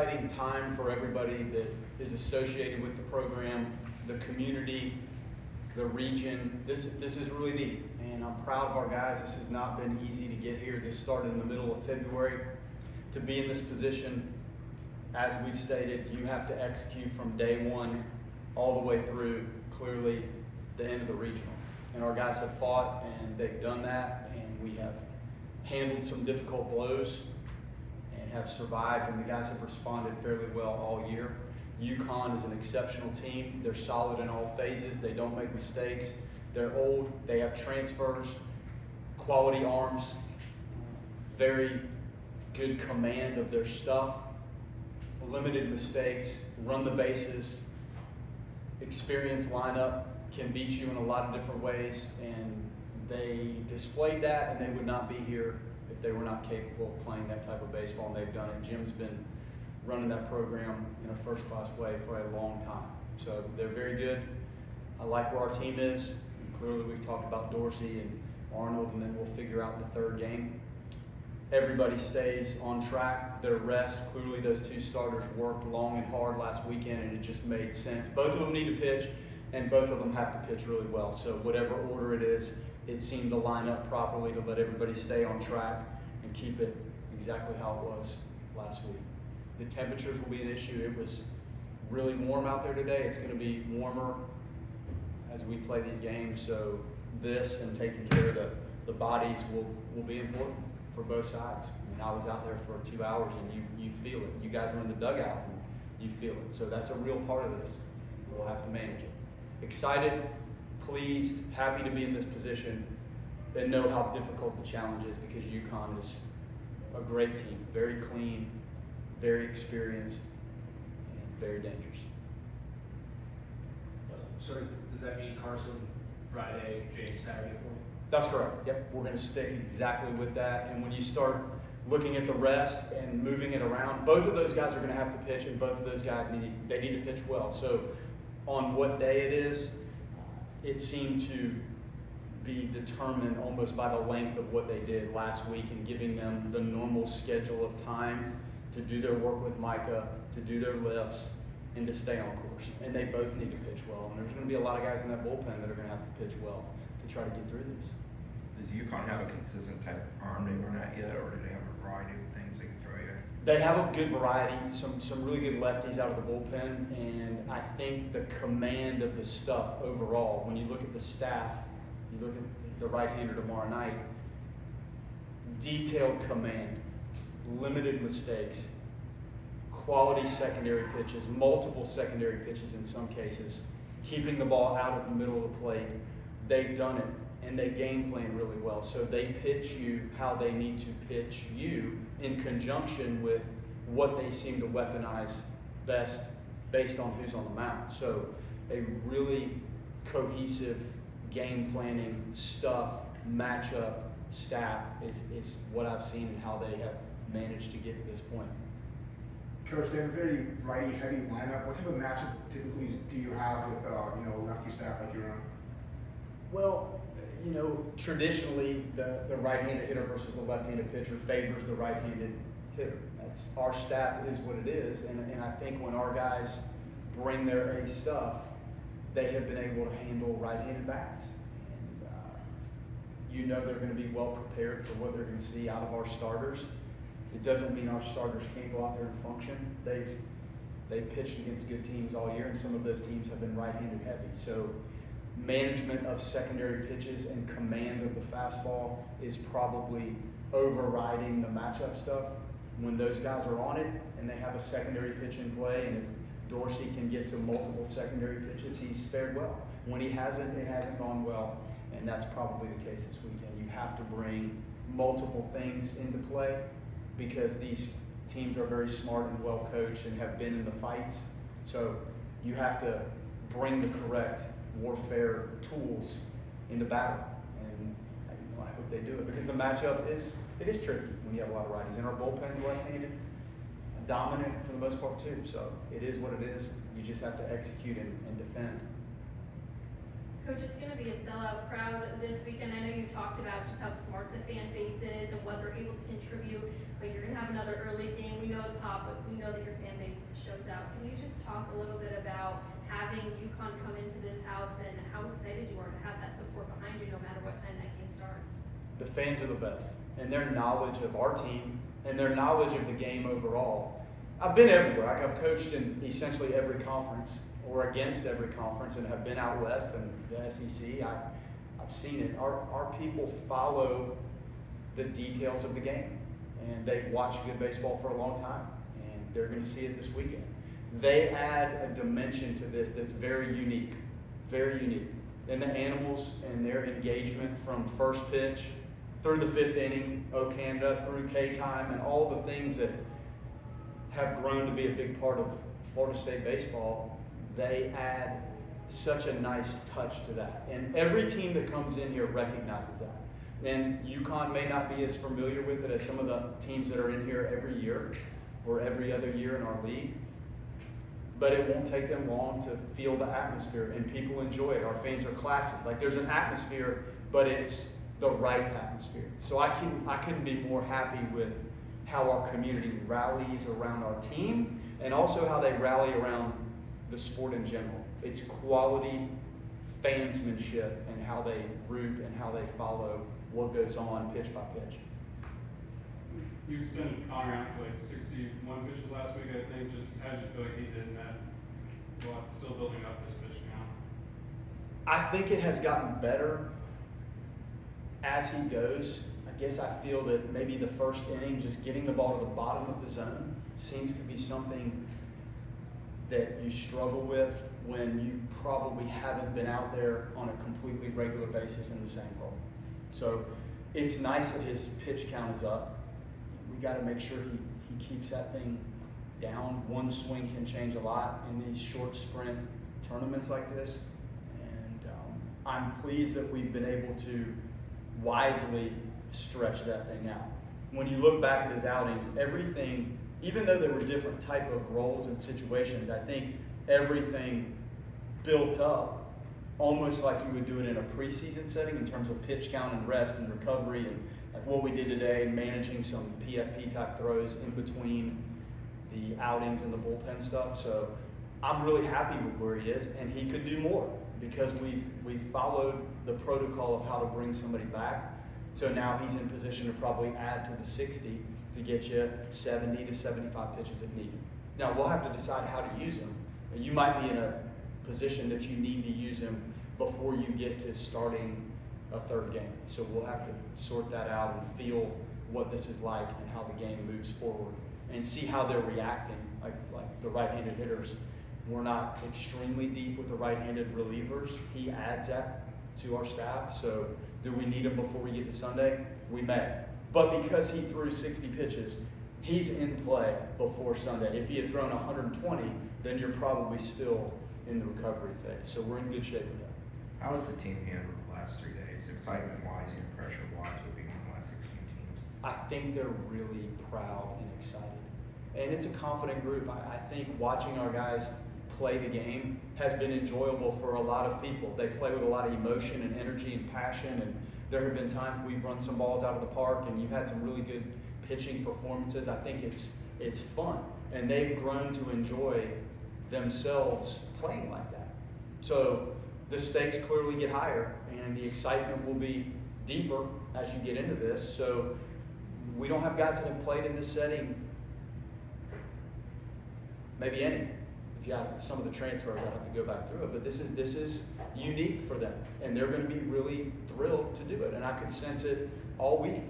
Exciting time for everybody that is associated with the program, the community, the region. This is really neat, and I'm proud of our guys. This has not been easy to get here. This started in the middle of February. To be in this position, as we've stated, you have to execute from day one all the way through, clearly, the end of the regional. And our guys have fought, and they've done that, and we have handled some difficult blows and have survived, and the guys have responded fairly well all year. UConn is an exceptional team. They're solid in all phases. They don't make mistakes. They're old. They have transfers, quality arms, very good command of their stuff, limited mistakes, run the bases, experienced lineup, can beat you in a lot of different ways, and they displayed that, and they would not be here if they were not capable of playing that type of baseball, and they've done it. Jim's been running that program in a first-class way for a long time. So they're very good. I like where our team is. And clearly we've talked about Dorsey and Arnold, and then we'll figure out the third game. Everybody stays on track. Their rest, clearly those two starters worked long and hard last weekend, and it just made sense. Both of them need to pitch, and both of them have to pitch really well. So whatever order it is, it seemed to line up properly to let everybody stay on track and keep it exactly how it was last week. The temperatures will be an issue. It was really warm out there today. It's going to be warmer as we play these games. So this and taking care of the bodies will be important for both sides. I mean, I was out there for 2 hours, and you feel it. You guys were in the dugout, and you feel it. So that's a real part of this. We'll have to manage it. Excited, pleased, happy to be in this position, and know how difficult the challenge is, because UConn is a great team, very clean, very experienced, and very dangerous. So does that mean Carson Friday, James Saturday for you? That's correct. Yep, we're going to stick exactly with that. And when you start looking at the rest and moving it around, both of those guys are going to have to pitch, and both of those guys need to pitch well. So on what day it is, it seemed to be determined almost by the length of what they did last week, and giving them the normal schedule of time to do their work with Micah, to do their lifts, and to stay on course. And they both need to pitch well. And there's going to be a lot of guys in that bullpen that are going to have to pitch well to try to get through this. Does UConn have a consistent type of arm they run at yet, or do they have a variety of things they can throw you? They have a good variety, some really good lefties out of the bullpen, and I think the command of the stuff overall, when you look at the staff, you look at the right-hander tomorrow night, detailed command, limited mistakes, quality secondary pitches, multiple secondary pitches in some cases, keeping the ball out of the middle of the plate. They've done it, and they game plan really well. So they pitch you how they need to pitch you in conjunction with what they seem to weaponize best based on who's on the mound. So a really cohesive game planning stuff, matchup, staff is what I've seen and how they have managed to get to this point. Coach, they have a very righty-heavy lineup. What type of matchup difficulties do you have with lefty staff like you're on? Well, traditionally the right-handed hitter versus the left-handed pitcher favors the right-handed hitter. That's, our staff is what it is, and I think when our guys bring their A stuff, they have been able to handle right-handed bats. And they're going to be well prepared for what they're going to see out of our starters. It doesn't mean our starters can't go out there and function. They've pitched against good teams all year, and some of those teams have been right-handed heavy. So management of secondary pitches and command of the fastball is probably overriding the matchup stuff. When those guys are on it and they have a secondary pitch in play, and if Dorsey can get to multiple secondary pitches, he's fared well. When he hasn't, it hasn't gone well, and that's probably the case this weekend. You have to bring multiple things into play, because these teams are very smart and well coached and have been in the fights. So you have to bring the correct warfare tools into battle, and I hope they do it, because the matchup is tricky when you have a lot of righties, and our bullpen's left-handed, dominant for the most part too. So it is what it is. You just have to execute and defend. Coach, it's going to be a sellout crowd this weekend. I know you talked about just how smart the fan base is and what they're able to contribute, but you're going to have another early game. We know it's hot, but we know that your fan base shows out. Can you just talk a little bit about having UConn come into this house and how excited you are to have that support behind you no matter what time that game starts? The fans are the best, and their knowledge of our team and their knowledge of the game overall. I've been everywhere. Like, I've coached in essentially every conference or against every conference, and have been out west and the SEC. I've seen it. Our people follow the details of the game, and they've watched good baseball for a long time, and they're going to see it this weekend. They add a dimension to this that's very unique, and the animals and their engagement from first pitch through the fifth inning, O Canada, through K-time, and all the things that have grown to be a big part of Florida State baseball, they add such a nice touch to that. And every team that comes in here recognizes that. And UConn may not be as familiar with it as some of the teams that are in here every year or every other year in our league. But it won't take them long to feel the atmosphere, and people enjoy it. Our fans are classy. Like, there's an atmosphere, but it's the right atmosphere. So I couldn't be more happy with how our community rallies around our team, and also how they rally around the sport in general. It's quality fansmanship and how they root and how they follow what goes on pitch by pitch. You extended Connor out to like 61 pitches last week, I think. Just how did you feel like he did in that? Well, still building up his pitch now. I think it has gotten better as he goes. I guess I feel that maybe the first inning, just getting the ball to the bottom of the zone, seems to be something that you struggle with when you probably haven't been out there on a completely regular basis in the same role. So it's nice that his pitch count is up. We got to make sure he keeps that thing down. One swing can change a lot in these short sprint tournaments like this. And I'm pleased that we've been able to wisely stretch that thing out. When you look back at his outings, everything, even though there were different type of roles and situations, I think everything built up almost like you would do it in a preseason setting in terms of pitch count and rest and recovery, and like what we did today, managing some PFP type throws in between the outings and the bullpen stuff. So I'm really happy with where he is, and he could do more because we've followed the protocol of how to bring somebody back. So now he's in position to probably add to the 60 to get you 70 to 75 pitches if needed. Now we'll have to decide how to use him. You might be in a position that you need to use him before you get to starting a third game. So we'll have to sort that out and feel what this is like and how the game moves forward and see how they're reacting. Like the right-handed hitters, we're not extremely deep with the right-handed relievers. He adds that to our staff. So do we need him before we get to Sunday? We may. But because he threw 60 pitches, he's in play before Sunday. If he had thrown 120, then you're probably still in the recovery phase. So we're in good shape with that. How has the team handled the last 3 days, excitement-wise and pressure-wise, with being on the last 16 teams? I think they're really proud and excited. And it's a confident group. I think watching our guys play the game has been enjoyable for a lot of people. They play with a lot of emotion and energy and passion, and there have been times we've run some balls out of the park and you've had some really good pitching performances. I think it's fun, and they've grown to enjoy themselves playing like that. So the stakes clearly get higher, and the excitement will be deeper as you get into this. So we don't have guys that have played in this setting, maybe any. If you have some of the transfers, I'll have to go back through it. But this is unique for them, and they're going to be really thrilled to do it. And I could sense it all week.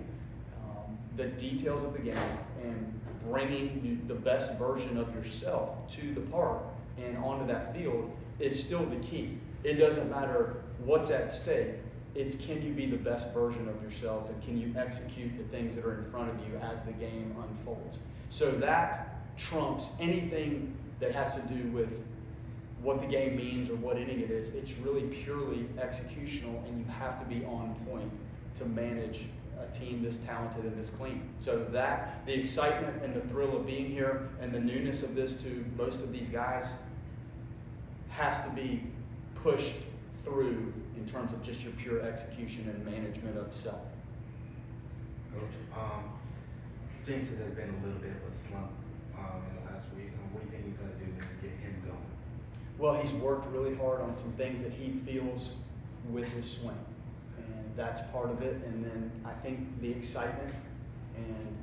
The details of the game and bringing the best version of yourself to the park and onto that field is still the key. It doesn't matter what's at stake. It's can you be the best version of yourselves, and can you execute the things that are in front of you as the game unfolds. So that trumps anything that has to do with what the game means or what inning it is. It's really purely executional, and you have to be on point to manage a team this talented and this clean. So that, the excitement and the thrill of being here and the newness of this to most of these guys has to be pushed through in terms of just your pure execution and management of self. Coach, James said there's been a little bit of a slump in the last week. What do you think you're going to do to get him going? Well, he's worked really hard on some things that he feels with his swing, and that's part of it. And then I think the excitement and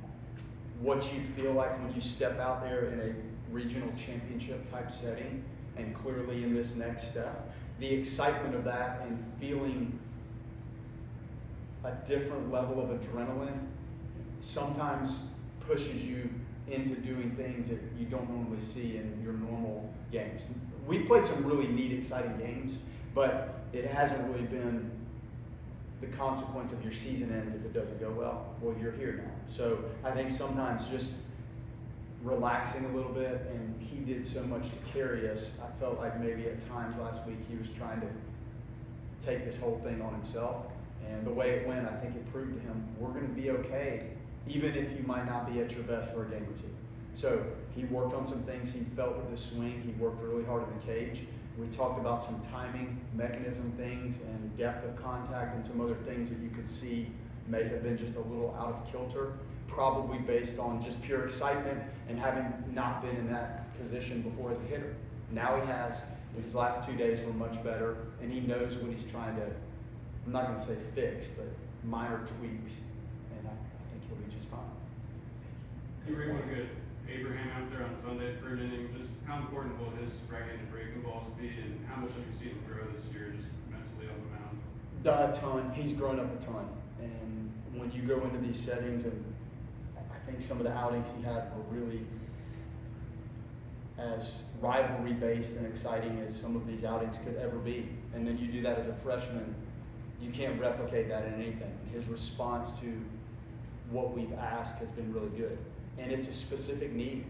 what you feel like when you step out there in a regional championship type setting, and clearly in this next step, the excitement of that and feeling a different level of adrenaline sometimes pushes you into doing things that you don't normally see in your normal games. We've played some really neat, exciting games, but it hasn't really been the consequence of your season ends if it doesn't go well. Well, you're here now. So I think sometimes just relaxing a little bit, and he did so much to carry us. I felt like maybe at times last week he was trying to take this whole thing on himself. And the way it went, I think it proved to him, we're going to be okay, even if you might not be at your best for a game or two. So he worked on some things he felt with his swing. He worked really hard in the cage. We talked about some timing, mechanism things, and depth of contact, and some other things that you could see may have been just a little out of kilter, probably based on just pure excitement and having not been in that position before as a hitter. Now he has. His last 2 days were much better, and he knows what he's trying to, I'm not going to say fix, but minor tweaks, and I think he'll be just fine. You were able to get Abraham out there on Sunday for an inning. Just how important will his right-handed breaking balls be, and how much have you seen him grow this year, just mentally on the mound? A ton. He's grown up a ton. And when you go into these settings, and I think some of the outings he had were really as rivalry-based and exciting as some of these outings could ever be. And then you do that as a freshman, you can't replicate that in anything. And his response to what we've asked has been really good. And it's a specific need.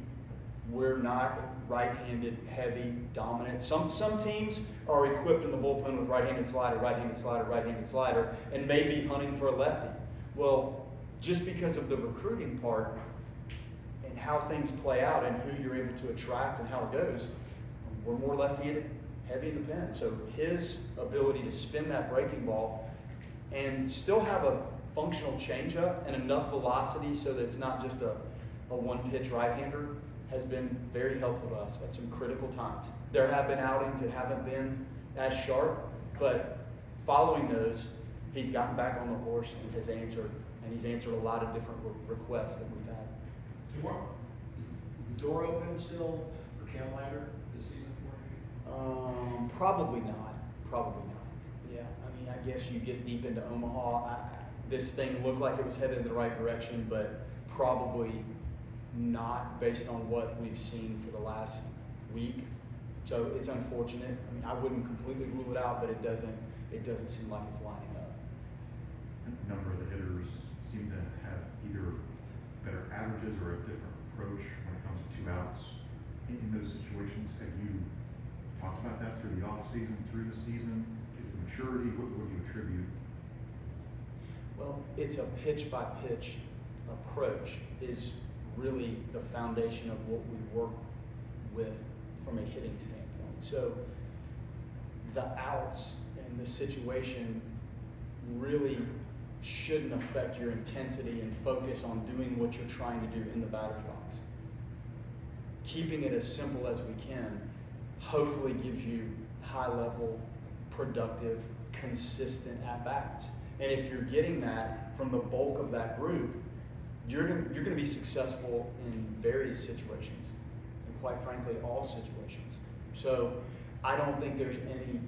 We're not right-handed, heavy, dominant. Some teams are equipped in the bullpen with right-handed slider, right-handed slider, right-handed slider, and maybe hunting for a lefty. Well, just because of the recruiting part and how things play out and who you're able to attract and how it goes, we're more left-handed, heavy in the pen. So his ability to spin that breaking ball and still have a functional changeup and enough velocity so that it's not just a one-pitch right-hander has been very helpful to us at some critical times. There have been outings that haven't been as sharp, but following those, he's gotten back on the horse and has answered, and he's answered a lot of different requests that we've had. Tomorrow, is the door open still for Cam Lander this season for you? Probably not. Probably not. Yeah, I mean, I guess you get deep into Omaha. This thing looked like it was headed in the right direction, but probably not based on what we've seen for the last week. So it's unfortunate. I mean, I wouldn't completely rule it out, but it doesn't seem like it's lining up. A number of the hitters seem to have either better averages or a different approach when it comes to 2 outs. In those situations, have you talked about that through the off season, through the season? Is the maturity, what do you attribute? Well, it's a pitch by pitch approach is really the foundation of what we work with from a hitting standpoint. So the outs and the situation really shouldn't affect your intensity and focus on doing what you're trying to do in the batter's box. Keeping it as simple as we can hopefully gives you high level, productive, consistent at-bats. And if you're getting that from the bulk of that group, you're going to be successful in various situations, and quite frankly, all situations. So I don't think there's any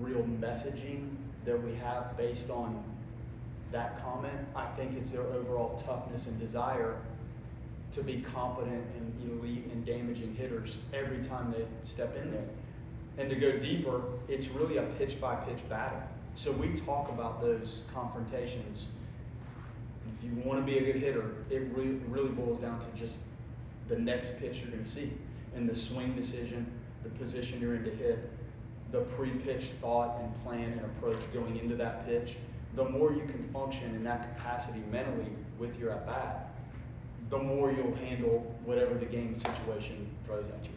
real messaging that we have based on that comment. I think it's their overall toughness and desire to be competent and elite and damaging hitters every time they step in there. And to go deeper, it's really a pitch-by-pitch battle. So we talk about those confrontations. If you want to be a good hitter, it really boils down to just the next pitch you're going to see, and the swing decision, the position you're in to hit, the pre-pitch thought and plan and approach going into that pitch. The more you can function in that capacity mentally with your at-bat, the more you'll handle whatever the game situation throws at you.